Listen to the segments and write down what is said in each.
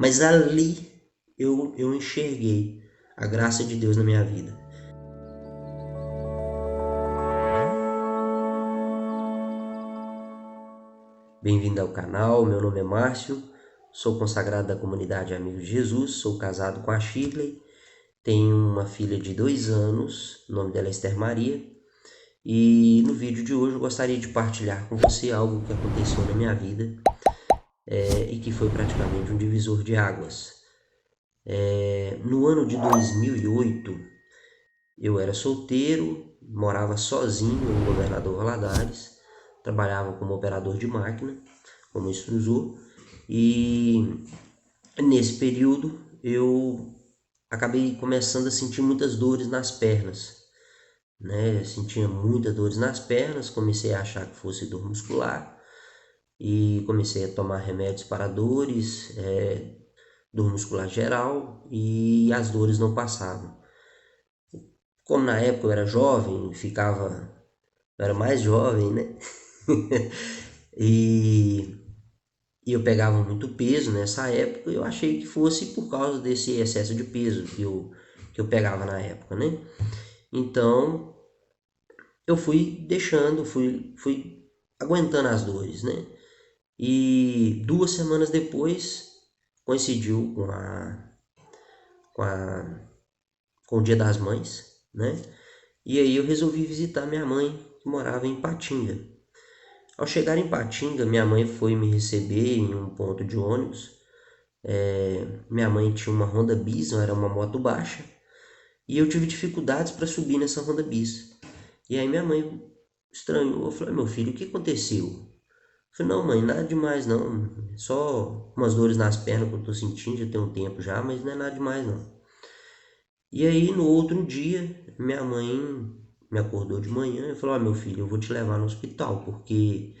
Mas ali eu enxerguei a graça de Deus na minha vida. Bem-vindo ao canal, meu nome é Márcio, sou consagrado da comunidade Amigos de Jesus, sou casado com a Shirley, tenho uma filha de 2 anos, o nome dela é Esther Maria, e no vídeo de hoje eu gostaria de partilhar com você algo que aconteceu na minha vida e que foi praticamente um divisor de águas. No ano de 2008, eu era solteiro, morava sozinho em Governador Valadares, trabalhava como operador de máquina, como extrusor, e nesse período eu acabei começando a sentir muitas dores nas pernas, né? Eu sentia muitas dores nas pernas, comecei a achar que fosse dor muscular e comecei a tomar remédios para dores, dor muscular geral, e as dores não passavam. Como na época eu era jovem, eu era mais jovem, né? e, e eu pegava muito peso nessa época, eu achei que fosse por causa desse excesso de peso que eu pegava na época, né? Então eu fui deixando, fui aguentando as dores, né? E 2 semanas depois coincidiu com, a, com o Dia das Mães, né? E aí eu resolvi visitar minha mãe, que morava em Patinga. Ao chegar em Patinga, minha mãe foi me receber em um ponto de ônibus. Minha mãe tinha uma Honda Bis, era uma moto baixa, e eu tive dificuldades para subir nessa Honda Bis. E aí minha mãe estranhou, eu falei, meu filho, o que aconteceu? Eu falei, não mãe, nada demais não, só umas dores nas pernas que eu tô sentindo, já tem um tempo já, mas não é nada demais não. E aí no outro dia, minha mãe me acordou de manhã e falou, meu filho, eu vou te levar no hospital, porque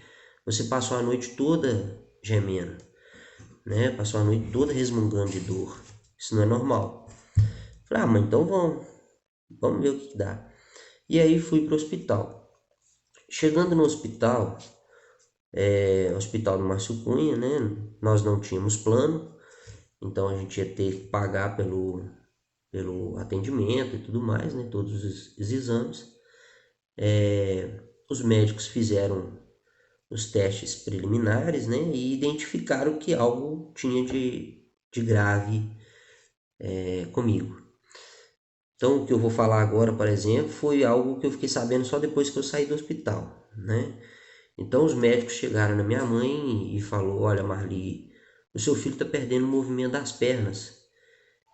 você passou a noite toda gemendo, né? Passou a noite toda resmungando de dor, isso não é normal. Eu falei, mãe, então vamos ver o que dá. E aí fui pro hospital. Chegando no hospital, hospital do Márcio Cunha, né? Nós não tínhamos plano, então a gente ia ter que pagar pelo atendimento e tudo mais, né? Todos os exames. Os médicos fizeram os testes preliminares, né? E identificaram que algo tinha de grave comigo. Então, o que eu vou falar agora, por exemplo, foi algo que eu fiquei sabendo só depois que eu saí do hospital, né? Então, os médicos chegaram na minha mãe e falou, olha, Marli, o seu filho está perdendo o movimento das pernas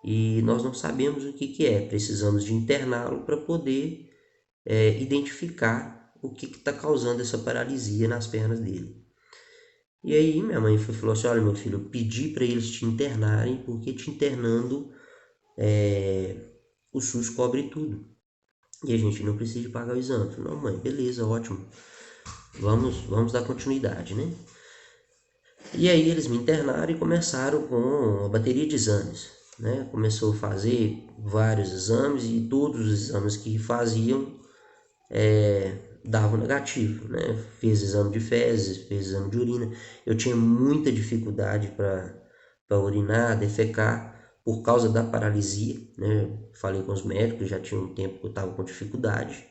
e nós não sabemos o que que é. Precisamos de interná-lo para poder identificar o que está causando essa paralisia nas pernas dele. E aí minha mãe falou assim, olha meu filho, eu pedi para eles te internarem, porque te internando o SUS cobre tudo. E a gente não precisa de pagar o exame. Eu falei, não mãe, beleza, ótimo. Vamos dar continuidade, né? E aí eles me internaram e começaram com uma bateria de exames, né? Começou a fazer vários exames e todos os exames que faziam davam negativo, né? Fez exame de fezes, fez exame de urina. Eu tinha muita dificuldade para urinar, defecar por causa da paralisia, né? Falei com os médicos, já tinha um tempo que eu estava com dificuldade.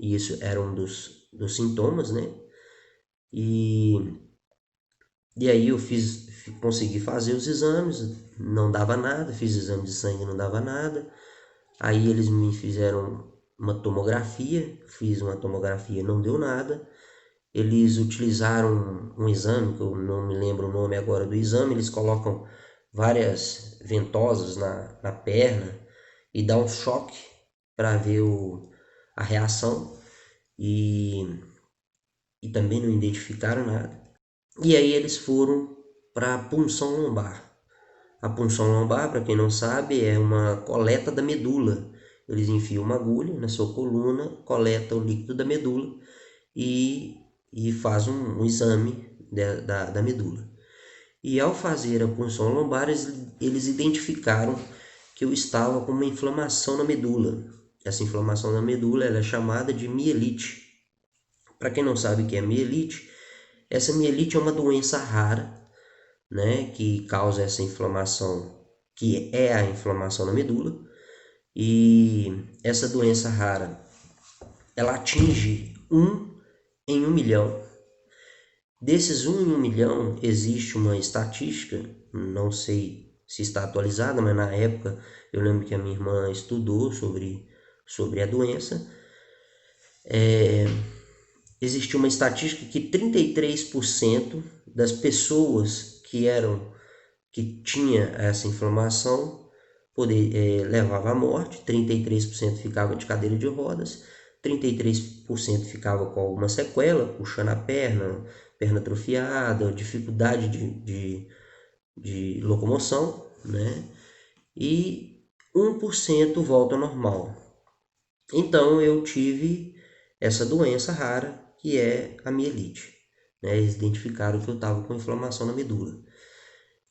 E isso era um dos sintomas, né? E E aí eu consegui fazer os exames, não dava nada, fiz exame de sangue, não dava nada. Aí eles me fizeram uma tomografia, fiz uma tomografia, não deu nada. Eles utilizaram um exame, que eu não me lembro o nome agora do exame, eles colocam várias ventosas na perna e dá um choque para ver a reação e também não identificaram nada. E aí eles foram para a punção lombar. A punção lombar, para quem não sabe, é uma coleta da medula. Eles enfiam uma agulha na sua coluna, coleta o líquido da medula e, e faz um exame da medula. E ao fazer a punção lombar, eles identificaram que eu estava com uma inflamação na medula. Essa inflamação na medula ela é chamada de mielite. Para quem não sabe o que é mielite, essa mielite é uma doença rara, né, que causa essa inflamação, que é a inflamação na medula. E essa doença rara, ela atinge 1 em 1 milhão. Desses 1 em 1 milhão, existe uma estatística, não sei se está atualizada, mas na época eu lembro que a minha irmã estudou sobre a doença. Existe uma estatística que 33% das pessoas que tinha essa inflamação levava à morte, 33% ficava de cadeira de rodas, 33% ficava com alguma sequela, puxando a perna, perna atrofiada, dificuldade de locomoção, né? E 1% volta ao normal. Então eu tive essa doença rara, que é a mielite, né? Eles identificaram que eu estava com inflamação na medula.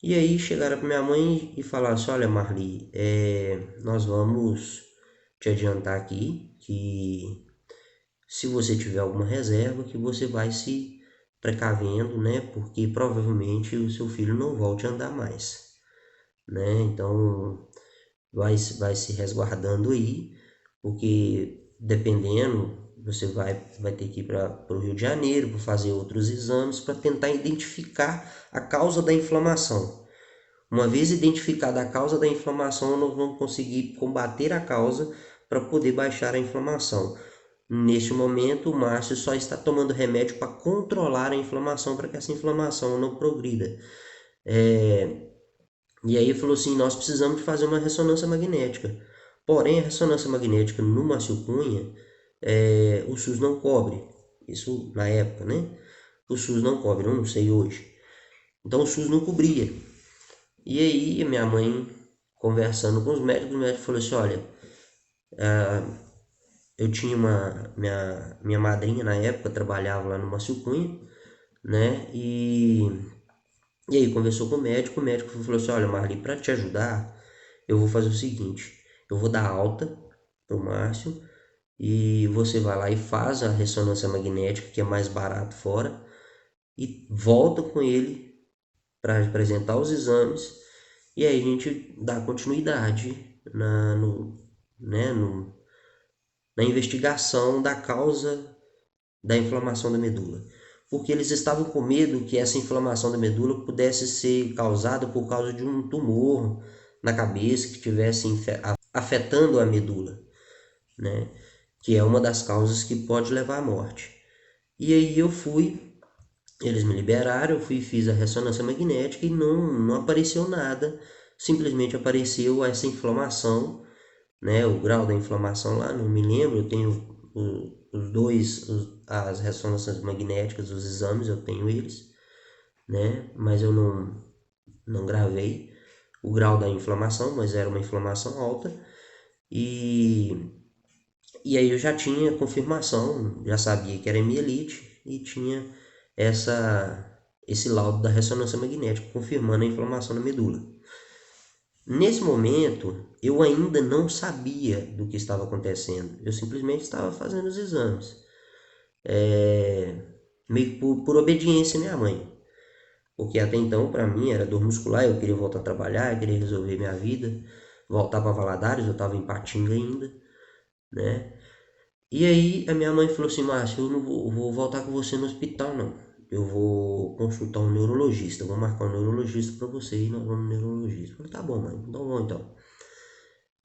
E aí chegaram para minha mãe e falaram assim: olha, Marli, nós vamos te adiantar aqui que se você tiver alguma reserva, que você vai se precavendo, né? Porque provavelmente o seu filho não volte a andar mais, né? Então vai se resguardando aí, porque dependendo, você vai ter que ir para o Rio de Janeiro para fazer outros exames para tentar identificar a causa da inflamação. Uma vez identificada a causa da inflamação, nós vamos conseguir combater a causa para poder baixar a inflamação. Neste momento, o Márcio só está tomando remédio para controlar a inflamação, para que essa inflamação não progrida. E aí falou assim: nós precisamos de fazer uma ressonância magnética. Porém, a ressonância magnética no Márcio Cunha, o SUS não cobre. Isso na época, né? O SUS não cobre, eu não sei hoje. Então o SUS não cobria. E aí minha mãe, conversando com os médicos, o médico falou assim: olha, eu tinha minha madrinha na época, trabalhava lá no Márcio Cunha, né? E aí conversou com o médico falou assim: olha, Marli, para te ajudar, eu vou fazer o seguinte: eu vou dar alta pro Márcio e você vai lá e faz a ressonância magnética, que é mais barato fora, e volta com ele para apresentar os exames, e aí a gente dá continuidade né, na investigação da causa da inflamação da medula. Porque eles estavam com medo que essa inflamação da medula pudesse ser causada por causa de um tumor na cabeça que estivesse afetando a medula, né? Que é uma das causas que pode levar à morte. E aí eles me liberaram, eu fui e fiz a ressonância magnética e não apareceu nada, simplesmente apareceu essa inflamação, né? O grau da inflamação lá, não me lembro, eu tenho as ressonâncias magnéticas, os exames, eu tenho eles, né? Mas eu não gravei o grau da inflamação, mas era uma inflamação alta. E aí eu já tinha confirmação, já sabia que era mielite e tinha esse laudo da ressonância magnética confirmando a inflamação na medula. Nesse momento, eu ainda não sabia do que estava acontecendo, eu simplesmente estava fazendo os exames, meio que por obediência à minha mãe, porque até então para mim era dor muscular, eu queria voltar a trabalhar, eu queria resolver minha vida, voltar para Valadares, eu estava em Patinga ainda, né? E aí a minha mãe falou assim: Márcio, eu não vou voltar com você no hospital não, eu vou consultar um neurologista, vou marcar um neurologista para você e nós vamos no neurologista. Eu falei: tá bom, mãe, então vamos então.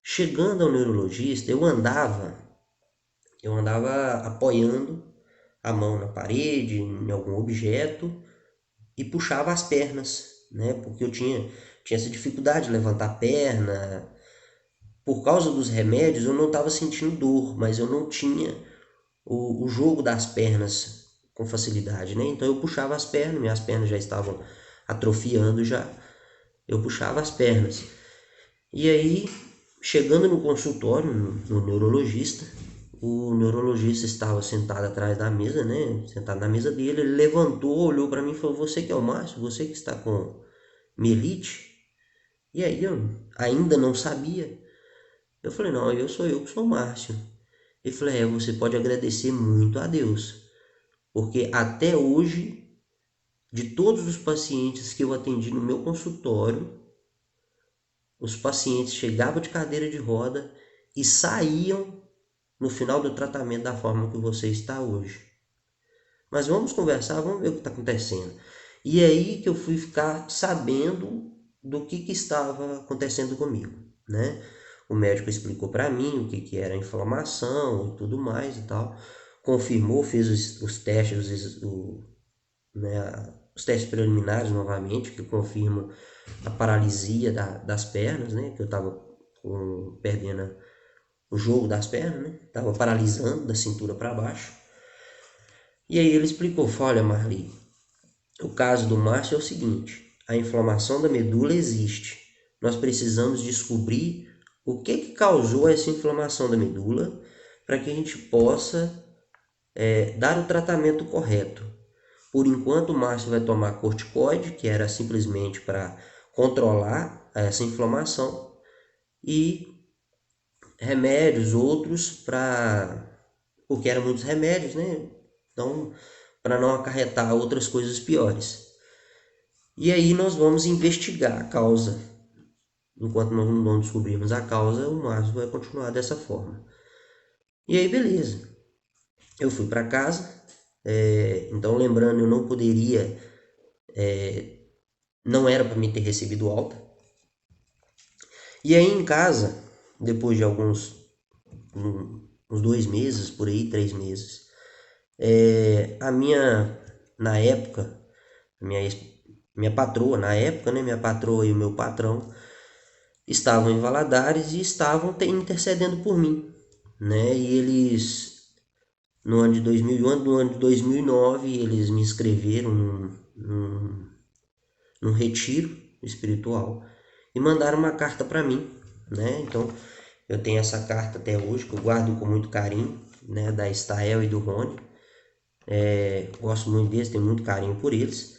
Chegando ao neurologista, eu andava apoiando a mão na parede, em algum objeto, e puxava as pernas, né? Porque eu tinha essa dificuldade de levantar a perna. Por causa dos remédios, eu não estava sentindo dor, mas eu não tinha o jogo das pernas com facilidade, né? Então eu puxava as pernas, minhas pernas já estavam atrofiando já, eu puxava as pernas. E aí, chegando no consultório, no neurologista, o neurologista estava sentado atrás da mesa, né? Sentado na mesa dele, ele levantou, olhou para mim e falou: você que é o Márcio? Você que está com mielite? E aí eu ainda não sabia. Eu falei: não, eu que sou o Márcio. Ele falou: você pode agradecer muito a Deus, porque até hoje de todos os pacientes que eu atendi no meu consultório, os pacientes chegavam de cadeira de roda e saíam no final do tratamento da forma que você está hoje. Mas vamos conversar, vamos ver o que está acontecendo. E é aí que eu fui ficar sabendo do que estava acontecendo comigo, né? O médico explicou para mim o que era inflamação e tudo mais e tal. Confirmou, fez os testes, os testes preliminares novamente, que confirmam a paralisia das pernas, né? Que eu estava perdendo o jogo das pernas, né? Estava paralisando da cintura para baixo. E aí ele explicou, olha Marli, o caso do Márcio é o seguinte, a inflamação da medula existe. Nós precisamos descobrir o que causou essa inflamação da medula para que a gente possa dar o tratamento correto. Por enquanto o Márcio vai tomar corticoide, que era simplesmente para controlar essa inflamação, e remédios outros porque eram muitos remédios, né? Então, para não acarretar outras coisas piores. E aí nós vamos investigar a causa. Enquanto nós não descobrirmos a causa, o Márcio vai continuar dessa forma. E aí, beleza. Eu fui para casa. Então, lembrando, eu não poderia... não era para mim ter recebido alta. E aí em casa, depois de uns 2 meses, por aí, 3 meses, na época, minha patroa, na época, né, minha patroa e o meu patrão estavam em Valadares e estavam intercedendo por mim, né, e eles, no ano de 2009, eles me inscreveram num retiro espiritual e mandaram uma carta para mim, né, então eu tenho essa carta até hoje, que eu guardo com muito carinho, né, da Estael e do Rony. Gosto muito deles, tenho muito carinho por eles.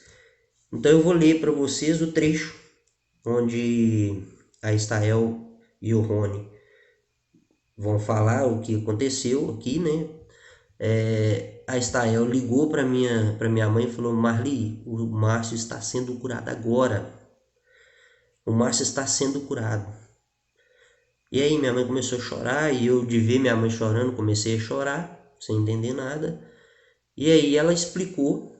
Então eu vou ler para vocês o trecho onde a Estael e o Rony vão falar o que aconteceu aqui, né? A Estael ligou para minha mãe e falou: Marli, o Márcio está sendo curado agora. O Márcio está sendo curado. E aí minha mãe começou a chorar e eu, de ver minha mãe chorando, comecei a chorar, sem entender nada. E aí ela explicou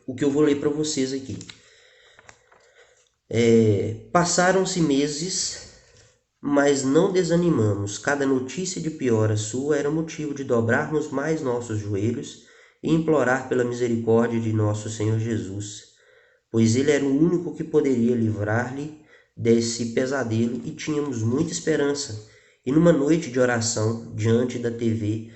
o que eu vou ler para vocês aqui. Passaram-se meses, mas não desanimamos. Cada notícia de piora sua era motivo de dobrarmos mais nossos joelhos e implorar pela misericórdia de nosso Senhor Jesus, pois Ele era o único que poderia livrar-lhe desse pesadelo e tínhamos muita esperança. E numa noite de oração, diante da TV,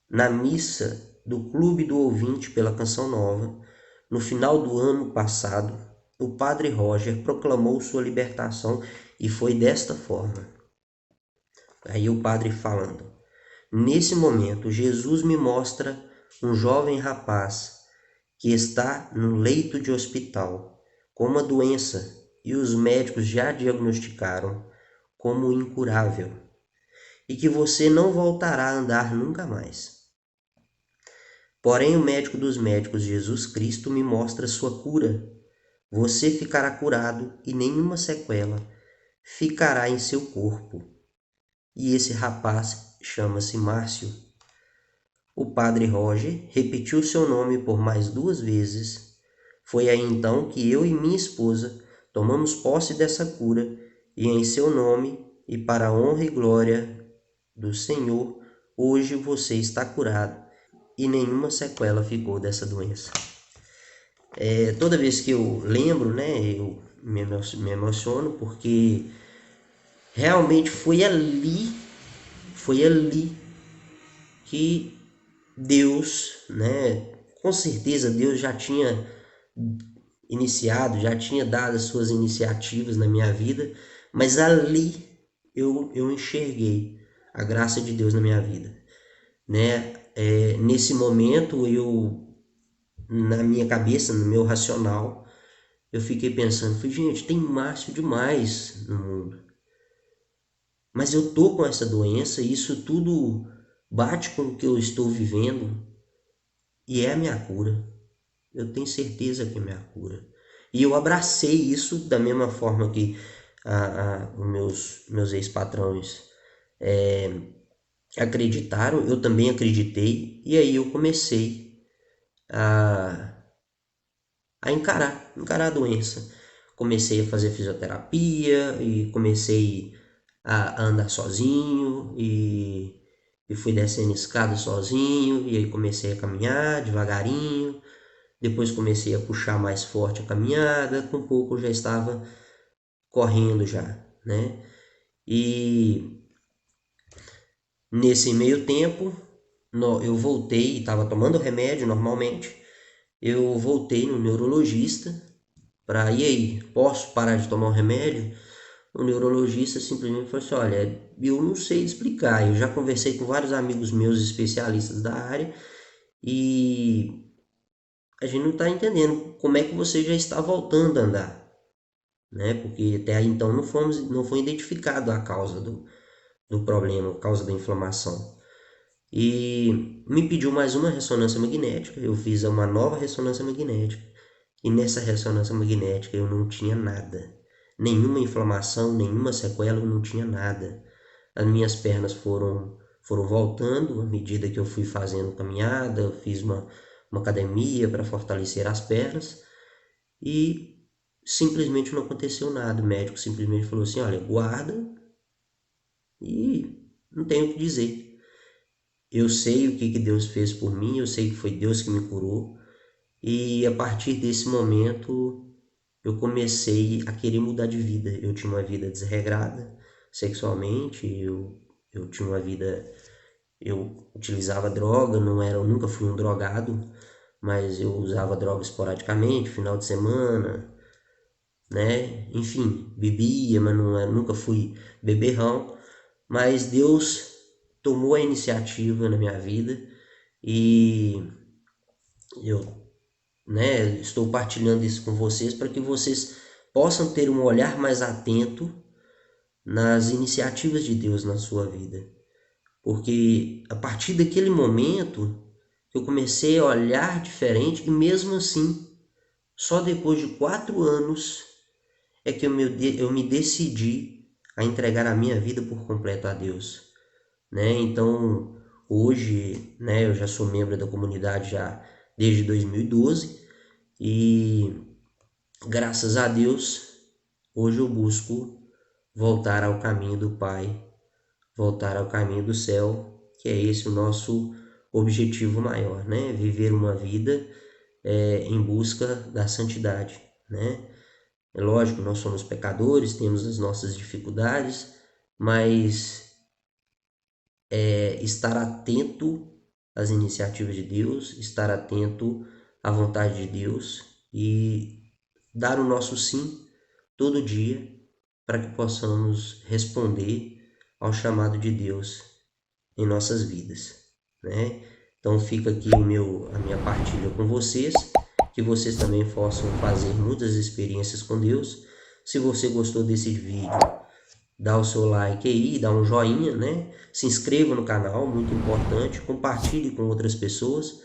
na missa do Clube do Ouvinte pela Canção Nova, no final do ano passado, o padre Roger proclamou sua libertação e foi desta forma. Aí o padre falando: nesse momento, Jesus me mostra um jovem rapaz que está no leito de hospital com uma doença e os médicos já diagnosticaram como incurável e que você não voltará a andar nunca mais. Porém, o médico dos médicos, Jesus Cristo, me mostra sua cura. Você ficará curado e nenhuma sequela ficará em seu corpo. E esse rapaz chama-se Márcio. O padre Roger repetiu seu nome por mais 2 vezes. Foi aí então que eu e minha esposa tomamos posse dessa cura e em seu nome e para a honra e glória do Senhor, hoje você está curado e nenhuma sequela ficou dessa doença. Toda vez que eu lembro, né, eu me emociono porque realmente foi ali que Deus, né, com certeza Deus já tinha iniciado, já tinha dado as suas iniciativas na minha vida, mas ali eu enxerguei a graça de Deus na minha vida, né? Nesse momento na minha cabeça, no meu racional, eu fiquei pensando, gente, tem Márcio demais no mundo. Mas eu tô com essa doença e isso tudo bate com o que eu estou vivendo e é a minha cura. eu tenho certeza que é minha cura. E eu abracei isso da mesma forma que os meus ex-patrões acreditaram, eu também acreditei, e aí eu comecei a, a encarar a doença. Comecei a fazer fisioterapia e comecei a andar sozinho e fui descendo escada sozinho, e aí comecei a caminhar devagarinho. Depois comecei a puxar mais forte a caminhada, com pouco eu já estava correndo já, né? E nesse meio tempo, eu voltei, estava tomando remédio normalmente, eu voltei no neurologista para, e aí, posso parar de tomar o remédio? O neurologista simplesmente falou assim, olha, eu não sei explicar, eu já conversei com vários amigos meus especialistas da área e a gente não está entendendo como é que você já está voltando a andar, né? Porque até aí então não foi identificado a causa do problema, a causa da inflamação. E me pediu mais uma ressonância magnética, eu fiz uma nova ressonância magnética, e nessa ressonância magnética eu não tinha nada, nenhuma inflamação, nenhuma sequela, eu não tinha nada. As minhas pernas foram voltando à medida que eu fui fazendo caminhada, eu fiz uma academia para fortalecer as pernas, e simplesmente não aconteceu nada. O médico simplesmente falou assim, olha, guarda, e não tenho o que dizer. Eu sei o que Deus fez por mim, eu sei que foi Deus que me curou, e a partir desse momento eu comecei a querer mudar de vida. Eu tinha uma vida desregrada sexualmente, eu tinha uma vida, eu utilizava droga, eu nunca fui um drogado, mas eu usava droga esporadicamente, final de semana, né? Enfim, bebia, mas nunca fui beberrão. Mas Deus tomou a iniciativa na minha vida e eu, né, estou partilhando isso com vocês para que vocês possam ter um olhar mais atento nas iniciativas de Deus na sua vida. Porque a partir daquele momento eu comecei a olhar diferente, e mesmo assim, só depois de 4 anos é que eu me decidi a entregar a minha vida por completo a Deus, né? Então, hoje, né, eu já sou membro da comunidade já desde 2012 e graças a Deus, hoje eu busco voltar ao caminho do Pai, voltar ao caminho do céu, que é esse o nosso objetivo maior, né? Viver uma vida em busca da santidade, né? É lógico, nós somos pecadores, temos as nossas dificuldades, mas estar atento às iniciativas de Deus, estar atento à vontade de Deus e dar o nosso sim todo dia para que possamos responder ao chamado de Deus em nossas vidas, né? Então fica aqui a minha partilha com vocês, que vocês também possam fazer muitas experiências com Deus. Se você gostou desse vídeo, dá o seu like aí, dá um joinha, né? Se inscreva no canal, muito importante, compartilhe com outras pessoas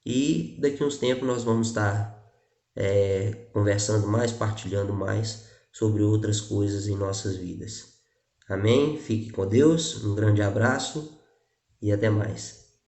e daqui a uns tempos nós vamos estar conversando mais, partilhando mais sobre outras coisas em nossas vidas. Amém? Fique com Deus, um grande abraço e até mais.